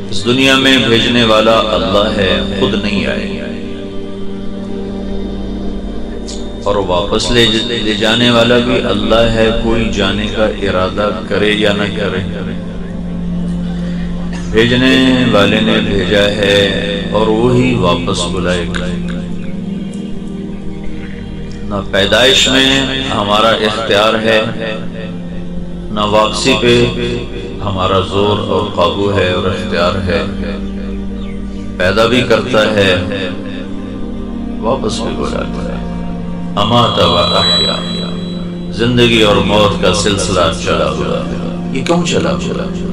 اس دنیا میں بھیجنے والا اللہ ہے، خود نہیں آئے، اور واپس لے جانے والا بھی اللہ ہے، کوئی جانے کا ارادہ کرے یا نہ کرے۔ بھیجنے والے نے بھیجا ہے اور وہی واپس بلائے گا۔ نہ پیدائش میں ہمارا اختیار ہے، نہ واپسی پہ ہمارا زور اور قابو ہے اور اختیار ہے۔ پیدا بھی کرتا ہے، واپس بھی بلاتا ہے۔ امات و احیا، زندگی اور موت کا سلسلہ چلا ہوا ہے۔ یہ کیوں چلا ہوا ہے؟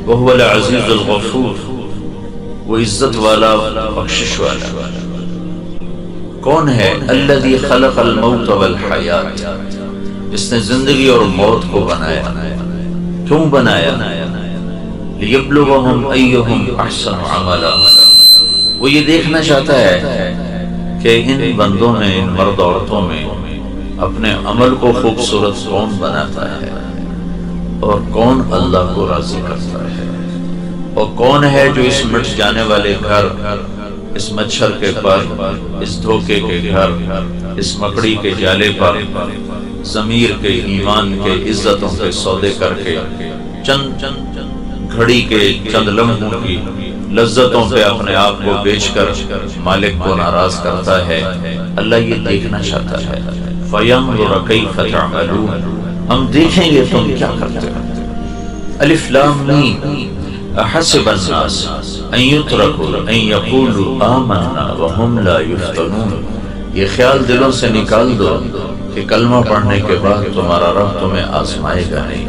وہو العزیز الغفور، وہ عزت والا بخشش والا۔ کون ہے؟ الذی خلق الموت والحیات، جس نے زندگی اور موت کو بنایا۔ کیوں بنایا؟ لیبلوہم ایہم احسن عملا، وہ یہ دیکھنا چاہتا ہے کہ ان بندوں میں، ان مرد عورتوں میں اپنے عمل کو خوبصورت کون بناتا ہے، اور کون اللہ کو راضی کرتا ہے، اور کون ہے جو اس مٹ جانے والے گھر، اس مچھر کے پر، اس دھوکے کے گھر، اس مکڑی کے جالے پر ضمیر کے، ایمان کے، عزتوں کے سودے کر کے چند گھڑی کے، چند لمحوں کی لذتوں پہ اپنے آپ کو بیچ کر مالک کو ناراض کرتا ہے۔ اللہ یہ دیکھنا چاہتا ہے۔ فَيَنظُرَ كَيْفَ تَعْمَلُونَ، ہم دیکھیں گے تم کیا کرتے ہو۔ الف لام میم، احسب الناس ان یترکوا ان یقولوا آمنا وهم لا یفتنون، یہ خیال دلوں سے نکال دو کہ کلمہ پڑھنے کے بعد تمہارا رب تمہیں آزمائے گا نہیں،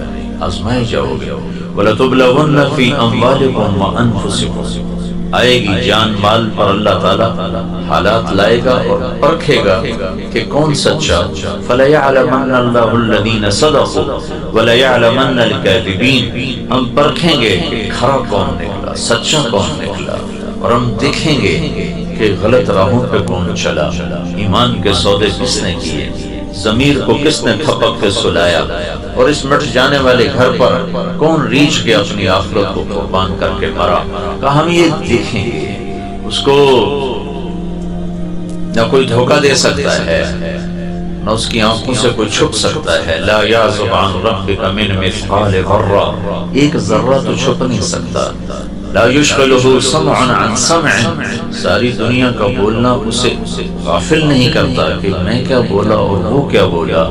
آزمائے جاؤ گے۔ وَلَتُبْلَوُنَّ فِي أَمْوَالِكُمْ وَأَنفُسِكُمْ، آئے گی جان مال پر اللہ تعالیٰ حالات لائے گا اور پرکھے گا کہ کون سچا۔ فَلَيَعْلَمَنَّ اللَّهُ الَّذِينَ صَدَقُوا وَلَيَعْلَمَنَّ الْكَاذِبِينَ، ہم پرکھیں گے کہ کھرا کون نکلا، سچا کون نکلا، اور ہم دیکھیں گے کہ غلط راہوں پہ کون چلا، ایمان کے سودے کس نے کیے، ضمیر کو کس نے تھپک کے سلایا، اور اس مٹ جانے والے گھر پر کون ریچھ کے اپنی آخرت کو قربان کر کے مرا۔ کہا ہم یہ دیکھیں گے، اس کو نہ کوئی دھوکہ دے سکتا ہے، نہ اس کی آنکھوں سے کوئی چھپ سکتا ہے۔ لا یعزب عن ربک من مثقال ذرہ، ایک ذرہ تو چھپ نہیں سکتا۔ لا یشغلہ سمع عن سمع، ساری دنیا کا بولنا اسے غافل نہیں کرتا کہ میں کیا بولا اور وہ کیا بولا۔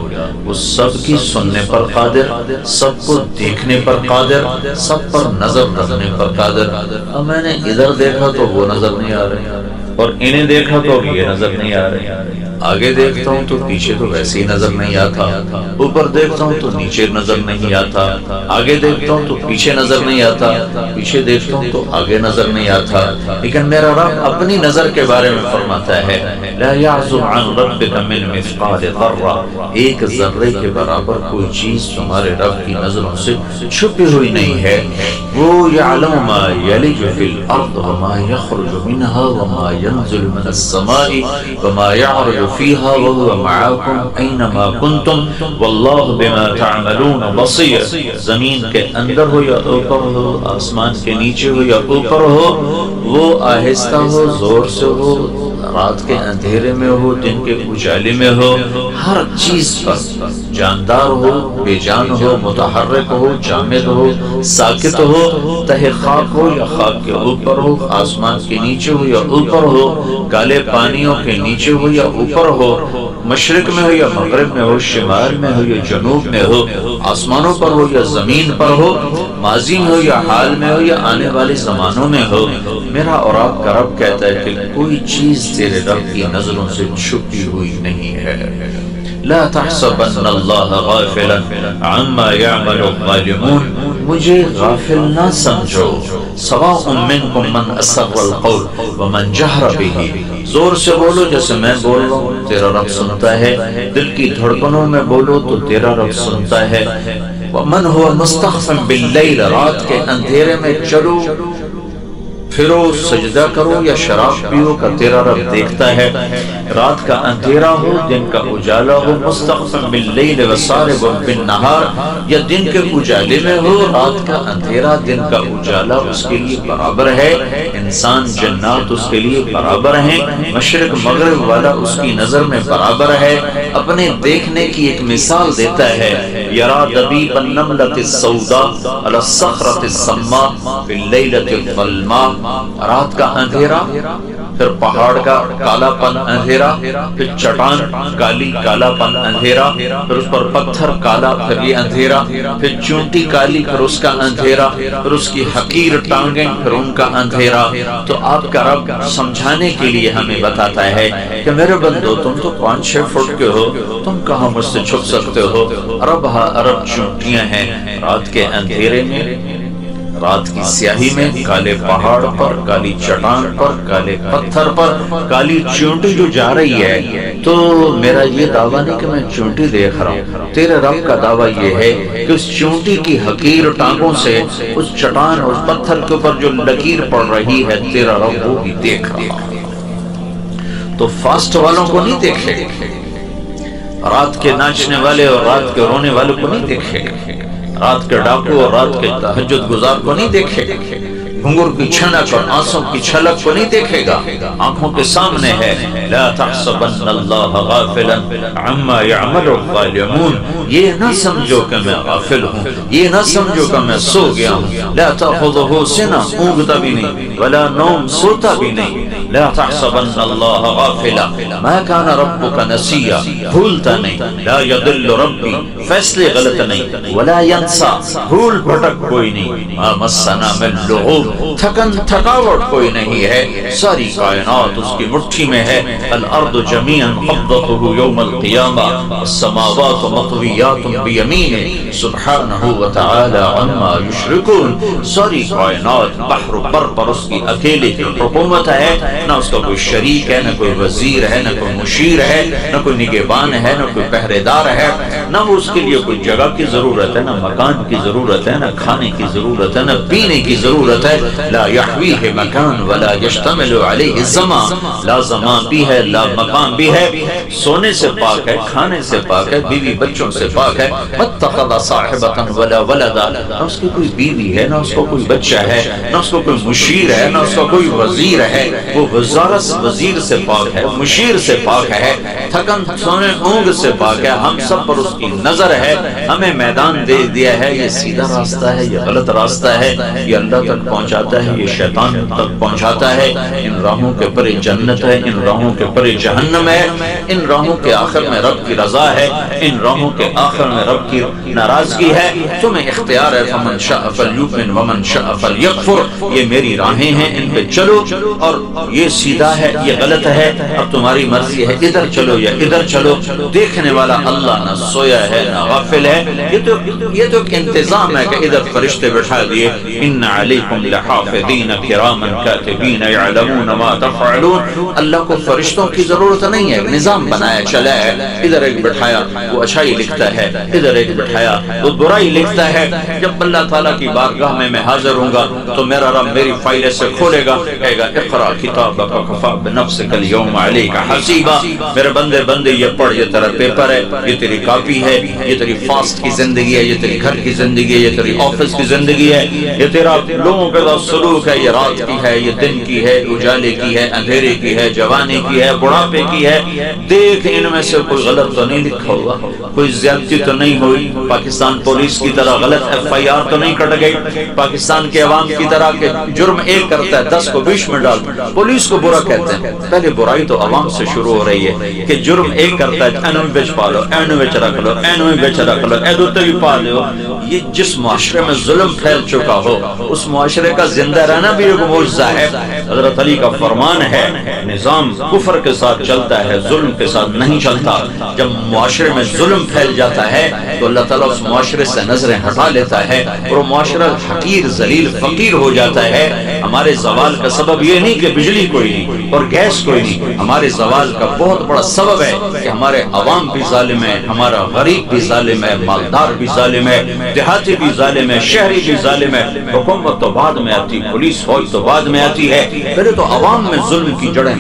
وہ سب کی سننے پر قادر، سب کو دیکھنے پر قادر، سب پر نظر رکھنے پر قادر۔ اب میں نے ادھر دیکھا تو وہ نظر نہیں آ رہے، اور انہیں دیکھا تو یہ نظر نہیں آ رہے، آگے دیکھتا ہوں تو پیچھے تو ویسے ہی نظر نہیں آتا، اوپر دیکھتا ہوں تو نیچے نظر نہیں آتا، آگے دیکھتا ہوں تو پیچھے نظر نہیں آتا، پیچھے دیکھتا ہوں تو آگے نظر نہیں آتا۔ لیکن میرا رب اپنی نظر کے بارے میں فرماتا ہے لا يعزب عن ربك من مثقال ذرہ، ایک ذرے کے برابر کوئی چیز تمہارے رب کی نظروں سے چھپی ہوئی نہیں ہے۔ وہ يعلم ما يلج في الارض وما يخرج منها وما ينزل من السماء وما يعرج فيها وهو معاكم اينما كنتم والله بما تعملون بصير، زمین کے اندر ہو یا اوپر ہو، آسمان کے نیچے ہو یا اوپر ہو، وہ آہستہ ہو، زور سے ہو، رات کے اندھیرے میں ہو، دن کے اجالے میں ہو، ہر چیز پر جاندار ہو، بے جان ہو، متحرک ہو، جامد ہو، ساکت ہو، تہ خاک ہو یا خاک کے اوپر ہو، آسمان کے نیچے ہو یا اوپر ہو، کالے پانیوں کے نیچے ہو یا اوپر ہو، مشرق میں ہو یا مغرب میں ہو، شمال میں ہو یا جنوب میں ہو، آسمانوں پر ہو یا زمین پر ہو، ماضی میں ہو یا حال میں ہو یا آنے والے زمانوں میں ہو، میرا اور آپ کا رب کہتا ہے کہ کوئی چیز تیرے رب کی نظروں سے چھپی ہوئی نہیں ہے۔ لا تحسبن اللہ غافلا عما يعمل الظالمون، مجھے غافل نہ سمجھو۔ سواء منکم من اسر القول ومن جہر بہ، زور سے بولو جیسے میں بول رہا ہوں، تیرا رب سنتا ہے، دل کی دھڑکنوں میں بولو تو تیرا رب سنتا ہے۔ ومن هو مستخف باللیل، رات کے اندھیرے میں چلو پھرو سجدہ کرو یا شراب پیو کا تیرا رب دیکھتا ہے۔ رات کا اندھیرا ہو دن کا اجالا ہو، مستخفا باللیل وسارب بالنہار، یا دن کے اجالے میں ہو رات کا اندھیرا دن کا اجالا اس کے لیے برابر ہے۔ انسان جنات اس کے لیے برابر ہیں، مشرق مغرب والا اس کی نظر میں برابر ہے۔ اپنے دیکھنے کی ایک مثال دیتا ہے، یرا دبیب النملۃ السوداء علی الصخرۃ السماء فی اللیلۃ الظلماء، رات کا اندھیرا، پھر پہاڑ کا کالا پن اندھیرا، پھر چٹان کالی کالا پن اندھیرا، پھر اس پر پتھر کالا، پھر یہ اندھیرا، پھر چونٹی کالی، پھر اس کا اندھیرا، پھر اس کی حقیر ٹانگیں، پھر ان کا اندھیرا۔ تو آپ کا رب سمجھانے کے لیے ہمیں بتاتا ہے کہ میرے بندو تم تو 5-6 فٹ کے ہو، تم کہاں مجھ سے چھپ سکتے ہو؟ ارب ہا ارب چونٹیاں ہیں رات کے اندھیرے میں، رات کی سیاہی میں، کالے پہاڑ پر، کالی چٹان پر، کالے پتھر پر، کالی چونٹی جو جا رہی ہے۔ تو میرا یہ دعویٰ نہیں کہ میں چونٹی دیکھ رہا ہوں، تیرے رب کا دعویٰ یہ ہے کہ اس چونٹی کی حقیر ٹانگوں سے اس چٹان اور اس پتھر کے اوپر جو لکیر پڑ رہی ہے تیرا رب وہ بھی دیکھ رہا ہے۔ تو فاسٹ والوں کو نہیں دیکھے، رات کے ناچنے والے اور رات کے رونے والوں کو نہیں دیکھے، رات کے ڈاکو اور رات کے تہجد گزار کو نہیں دیکھے، گھنگر کی چھنک اور آنسوں کی چھلک کو نہیں دیکھے گا، آنکھوں کے سامنے ہے۔ لا تحسبن اللہ غافلا عما يعمل الظالمون، یہ نہ سمجھو کہ میں غافل ہوں، یہ نہ سمجھو کہ میں سو گیا ہوں۔ لا تأخذه سنة، اونگتا بھی نہیں، ولا نوم، سوتا بھی نہیں۔ لا تحسبن اللہ غافلا ما كان ربك نسیا، بھولتا نہیں۔ لا يضل ربی، فیصلے غلط نہیں۔ ولا ينسى، بھول بھٹک کوئی نہیں۔ ما مسنا من لغوب، تھکن تھکاوٹ کوئی نہیں ہے، ساری کائنات اس کی مٹھی میں ہے۔ الارض جميعا قبضته يوم القيامة والسماوات مطويات بيمينه سبحانه وتعالى عما يشركون، ساری کائنات بحر بر پر اس کی اکیلے کی حکومت ہے، نہ اس کا کوئی شریک ہے، نہ کوئی وزیر ہے، نہ کوئی مشیر ہے، نہ کوئی نگہبان ہے، نہ کوئی پہرے دار ہے، نہ وہ اس کے لیے کوئی جگہ کی ضرورت ہے، نہ مکان کی ضرورت ہے، نہ کھانے کی ضرورت ہے، نہ پینے کی ضرورت ہے۔ لا يحویہ مکان ولا یشتمل علیہ الزمان، لا زمان بھی ہے لا مکان بھی ہے، سونے سے پاک ہے، کھانے سے پاک ہے، بیوی بچوں سے پاک ہے۔ واتخذ صاحبۃ ولا ولدا، نہ اس کی کوئی بیوی ہے، نہ اس کو کوئی بچہ ہے، نہ اس کو کوئی مشیر ہے، نہ اس کو کوئی وزیر ہے، وہ وزارت وزیر سے پاک ہے، مشیر سے پاک ہے، تھکن سونے اونگ سے پاک ہے۔ ہم سب پر اس کی نظر ہے، ہمیں میدان دے دیا ہے، یہ سیدھا راستہ ہے، یہ غلط راستہ ہے، یہ اللہ تک پہنچاتا ہے، یہ شیطان تک پہنچاتا ہے۔ ان راہوں کے پرے جنت ہے، ان راہوں کے پرے جہنم ہے، ان راہوں کے آخر میں رب کی رضا ہے، ان راہوں کے آخر میں رب کی ناراضگی ہے۔ تمہیں اختیار ہے، فمن شاء فلیؤمن ومن شاء فلیکفر، یہ میری راہیں ہیں، ان پہ چلو، اور یہ سیدھا ہے، یہ غلط ہے، اب تمہاری مرضی ہے، ادھر چلو یا ادھر چلو۔ دیکھنے والا اللہ نہ سویا ہے نہ غافل ہے، یہ تو ایک انتظام ہے کہ ادھر فرشتے بٹھا دیے، ان علیکم لحافظین کراما کاتبین یعلمون ما تفعلون۔ اللہ کو فرشتوں کی ضرورت نہیں ہے، نظام بنایا چلا ہے، ادھر ایک بٹھایا وہ اچھائی لکھتا ہے، ادھر ایک بٹھایا وہ برائی لکھتا ہے۔ جب اللہ تعالیٰ کی بارگاہ میں حاضر ہوں گا تو میرا رب میری فائل سے کھولے گا، کہے گا اقرأ کتابک کفی بنفسک اليوم علیک حسیبا، میرے بندے یہ پڑھ، یہ تیرا پیپر ہے، یہ تیری کاپی ہے، یہ تیری فاسٹ کی زندگی ہے، یہ تیری گھر کی زندگی ہے، یہ تیری آفس کی زندگی ہے، یہ تیرا لوگوں کے ساتھ سلوک ہے، یہ رات کی ہے، یہ دن کی ہے، اجالے کی ہے، اندھیرے کی ہے، جوانی کی ہے، بڑھاپے کی ہے۔ دیکھ ان میں سے کوئی غلط تو نہیں لکھا ہوا، کوئی زیادتی تو نہیں ہوئی، پاکستان پولیس کی طرح غلط FIR تو نہیں کٹ گئی، پاکستان کے عوام کی طرح کہ جرم ایک کرتا ہے 10 کو 20 میں ڈال، پولیس کو برا کہتے ہیں۔ پہلے برائی تو عوام سے شروع ہو رہی ہے کہ جرم ایک کرتا ہے، اینویں بیچ پا لو، اینویں بیچ رکھ لو، اینویں بیچ رکھ لو، ایدوتے بھی پا لو۔ یہ جس معاشرے میں ظلم پھیل چکا ہو اس معاشرے کا زندہ رہنا بھی ایک معجزہ ہے۔ حضرت علی کا فرمان ہے، نظام کفر کے ساتھ چلتا ہے، ظلم کے ساتھ نہیں چلتا۔ جب معاشرے میں ظلم پھیل جاتا ہے تو اللہ تعالیٰ اس معاشرے سے نظریں ہٹا لیتا ہے اور وہ معاشرہ حقیر ذلیل فقیر ہو جاتا ہے۔ ہمارے زوال کا سبب یہ نہیں کہ بجلی کوئی نہیں اور گیس کوئی نہیں، ہمارے زوال کا بہت بڑا سبب ہے کہ ہمارے عوام بھی ظالم ہے، ہمارا غریب بھی ظالم ہے، مالدار بھی ظالم ہے، دیہاتی بھی ظالم ہے، شہری بھی ظالم ہے۔ حکومت تو بعد میں آتی، پولیس فوج تو بعد میں آتی ہے، پہلے تو عوام میں ظلم کی جڑیں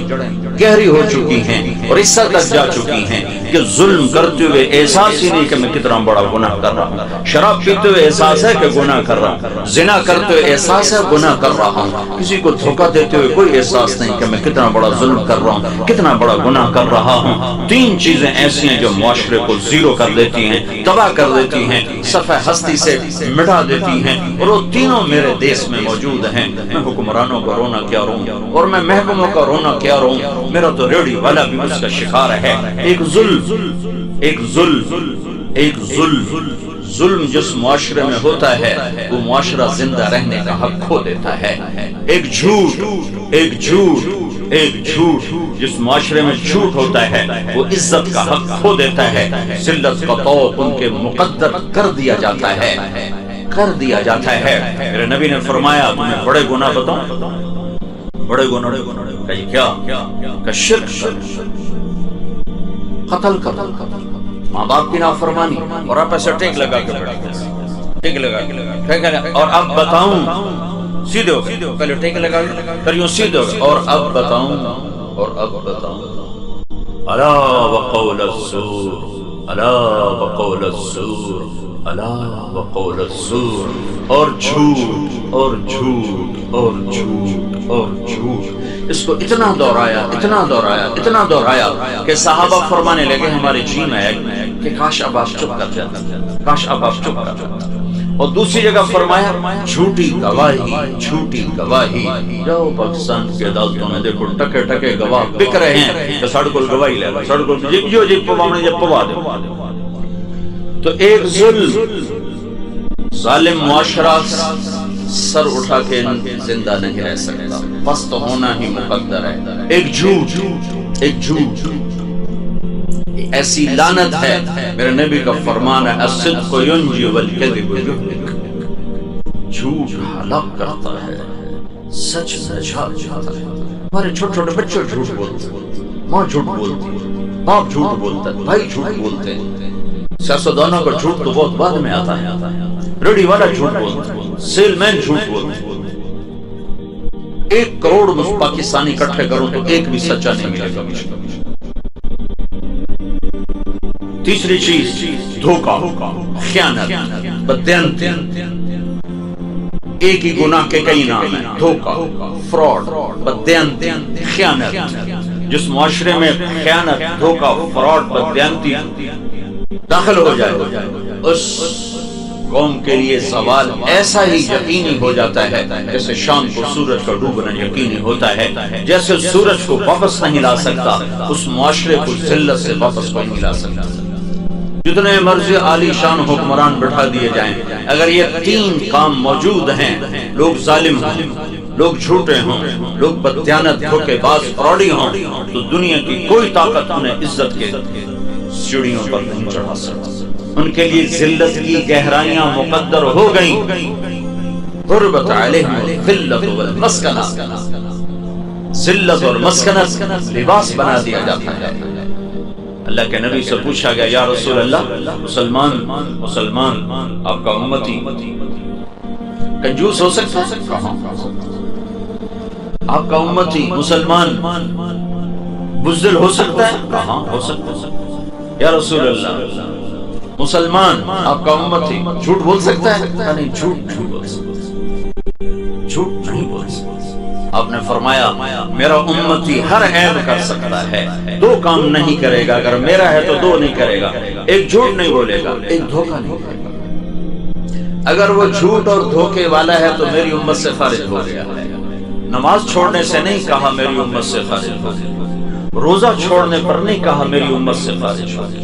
گہری ہو چکی ہیں اور اس حد تک جا چکی ہیں کہ ظلم کرتے ہوئے احساس ہی نہیں کہ میں کتنا بڑا گناہ کر رہا ہوں، شراب پیتے ہوئے احساس ہے کہ گناہ کر رہا ہوں، زنا کرتے ہوئے احساس ہے گناہ کر رہا ہوں، کسی کو دھوکہ دیتے ہوئے کوئی احساس نہیں کہ میں کتنا بڑا ظلم کر رہا ہوں، کتنا بڑا گناہ کر رہا ہوں۔ تین چیزیں ایسی ہیں جو معاشرے کو زیرو کر دیتی ہیں، تباہ کر دیتی ہیں، صفحہ ہستی سے مٹا دیتی ہیں، اور وہ تینوں میرے دیس میں موجود ہیں۔ میں حکمرانوں کا رونا کیا روں اور میں محکموں کا رونا کیا روں، میرا تو ریڈی والا بھی اس کا شکار ہے۔ ایک ظلم جس معاشرے میں ہوتا ہے وہ معاشرہ زندہ رہنے کا حق کھو دیتا ہے۔ ایک جھوٹ جس معاشرے میں جھوٹ ہوتا ہے وہ عزت کا حق کھو دیتا ہے، ذلت کا طوق ان کے مقدر کر دیا جاتا ہے۔ میرے نبی نے فرمایا تمہیں بڑے گناہ بتاؤں، بڑے گناہ کہی کیا کہ شرک، قتل ماں باپ کی نافرمانی، اور آپ ایسے ٹیک لگا کے اور اب بتاؤں سیدھے ہو گئے، پہلے ٹیک لگا پھر یوں سیدھے ہو گئے، اور اب بتاؤں الا وقول الزور، الا وقول الزور، الا وقول الزور، اور جھوٹ اور جھوٹ اور جھوٹ اور جھوٹ، اس کو اتنا دہرایا کہ صحابہ فرمانے لگے ہمارے جی میں ہے کہ کاش اب آپ چپ کر جاتے۔ اور دوسری جگہ فرمایا جھوٹی گواہی، جاؤ پاکستان کے عدالتوں میں دیکھو ٹکے گواہ بک رہے ہیں کہ سڑ کو گواہی لے سڑ کو جب پوا دے۔ تو ایک ظالم معاشرہ سر اٹھا کے زندہ نہیں رہ سکتا، پست ہونا ہی مقدر ہے۔ ایک جھوٹ ایسی لعنت ہے، میرے نبی کا فرمان ہے الصدق ینجی والکذب یہلک، جھوٹ ہلاک کرتا ہے، سچ نجات جاتا ہے۔ ہمارے چھوٹے چھوٹے بچے جھوٹ بولتے ہیں، ماں جھوٹ بولتی ہے، باپ جھوٹ بولتا ہے، بھائی جھوٹ بولتے ہیں، سیاستدانوں کا جھوٹ تو بہت بعد میں آتا ہے، ریڈی والا جھوٹ بولتا ہے، سیل مین جھوٹ بولتا ہے۔ 1 کروڑ پاکستانی اکٹھے کروں تو ایک بھی سچا نہیں ملے گا۔ تیسری چیز دھوکہ، خیانت، بددیانتی، ایک ہی گناہ کے کئی نام ہیں، دھوکہ، فراڈ، بددیانتی، خیانت۔ جس معاشرے میں خیانت، دھوکہ، فراڈ، بددیانتی داخل ہو جائے اس قوم کے لیے زوال ایسا ہی یقینی ہو جاتا ہے جیسے شام کو سورج کا ڈوبنا یقینی ہوتا ہے۔ جیسے سورج کو واپس نہیں لا سکتا، اس معاشرے کو ذلت سے واپس کوئی نہیں لا سکتا۔ جتنے مرضی عالی شان حکمران بٹھا دیے جائیں، اگر یہ 3 کام موجود ہیں، لوگ ظالم ہوں، لوگ جھوٹے ہوں، لوگ بددیانت، دھوکے باز، فراڈی ہوں، تو دنیا کی کوئی طاقت انہیں عزت کے سیڑھیوں پر نہیں چڑھا سکتا۔ ان کے لیے ذلت کی گہرائیاں مقدر ہو گئیں۔ غربت علیہم الذلۃ والمسکنہ، ذلت اور مسکنت لباس بنا دیا جاتا ہے۔ اللہ کے نبی سے پوچھا گیا یا رسول اللہ، مسلمان آپ کا امتی کنجوس ہو سکتا ہے؟ کہاں؟ آپ کا امتی مسلمان بزدل ہو سکتا ہے؟ کہاں ہو سکتا ہے؟ یا رسول اللہ، مسلمان آپ کا امتی جھوٹ بول سکتا ہے؟ نہیں، جھوٹ نہیں بول سکتا، جھوٹ نہیں بول سکتا۔ آپ نے فرمایا میرا امتی ہر عیب کر سکتا ہے، 2 کام نہیں کرے گا، اگر میرا ہے تو 2 نہیں کرے گا، ایک جھوٹ نہیں بولے گا، ایک دھوکہ نہیں کرے گا۔ اگر وہ جھوٹ اور دھوکے والا ہے تو میری امت سے خارج ہو گیا ہے۔ نماز چھوڑنے سے نہیں کہا میری امت سے خارج ہو گیا، روزہ چھوڑنے پر نہیں کہا میری امت سے خارج ہو گیا،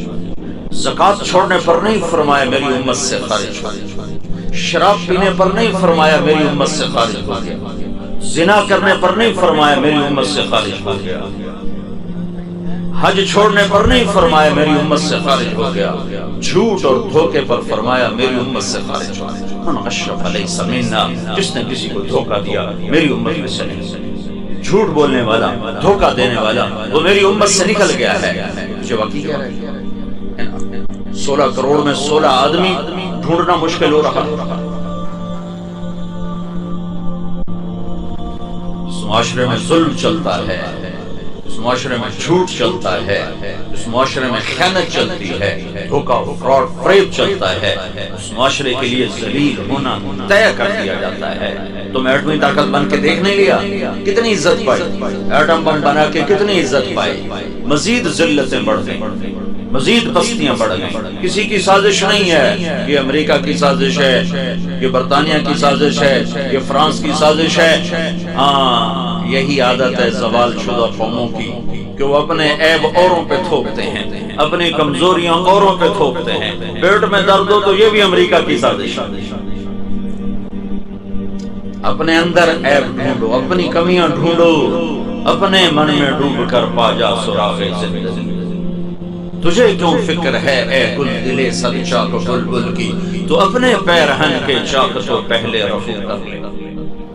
زکوٰۃ چھوڑنے پر نہیں فرمایا میری امت سے خارج ہو گیا، شراب پینے پر نہیں فرمایا میری امت سے خارج ہو گیا، زنا کرنے پر نہیں فرمایا میری امت سے خارج ہو گیا، حج چھوڑنے پر نہیں فرمایا میری امت سے خارج ہو گیا، جھوٹ اور دھوکے پر فرمایا میری امت سے خارج ہو گیا۔ من غش فلیس منا، جس نے کسی کو دھوکہ دیا میری امت میں سے نہیں، جھوٹ بولنے والا، دھوکہ دینے والا وہ میری امت سے نکل گیا ہے۔ مجھے واقعی کہہ رہے ہیں 16 کروڑ میں 16 آدمی ڈھونڈنا مشکل ہو رہا، اس معاشرے میں ظلم چلتا ہے، اس معاشرے میں جھوٹ چلتا ہے، اس معاشرے میں خیانت چلتی ہے، دھوکہ فراڈ فریب چلتا ہے، اس معاشرے کے لیے ذلیل ہونا طے کر دیا جاتا ہے۔ تم ایٹمی طاقت بن کے دیکھ نہیں لیا کتنی عزت پائی، ایٹم بم بنا کے کتنی عزت پائی، مزید ذلتیں بڑھ گئیں، مزید پستیاں بڑھ گئیں۔ کسی کی سازش نہیں ہے، یہ امریکہ کی سازش ہے، یہ برطانیہ کی سازش ہے، یہ فرانس کی سازش ہے۔ ہاں یہی عادت ہے زوال شدہ قوموں کی کہ وہ اپنے عیب اوروں پہ تھوپتے ہیں، اپنی کمزوریاں اوروں پہ تھوپتے ہیں۔ پیٹ میں درد ہو تو یہ بھی امریکہ کی سازش ہے۔ اپنے اندر عیب ڈھونڈو، اپنی کمیاں ڈھونڈو، اپنے من میں ڈوب کر پا جا سراغ زندگی۔ تجھے کیوں فکر ہے اے گل دلے صد چاک بلبل کی، تو اپنے پیرہن کے چاک تو پہلے رفو کر لے۔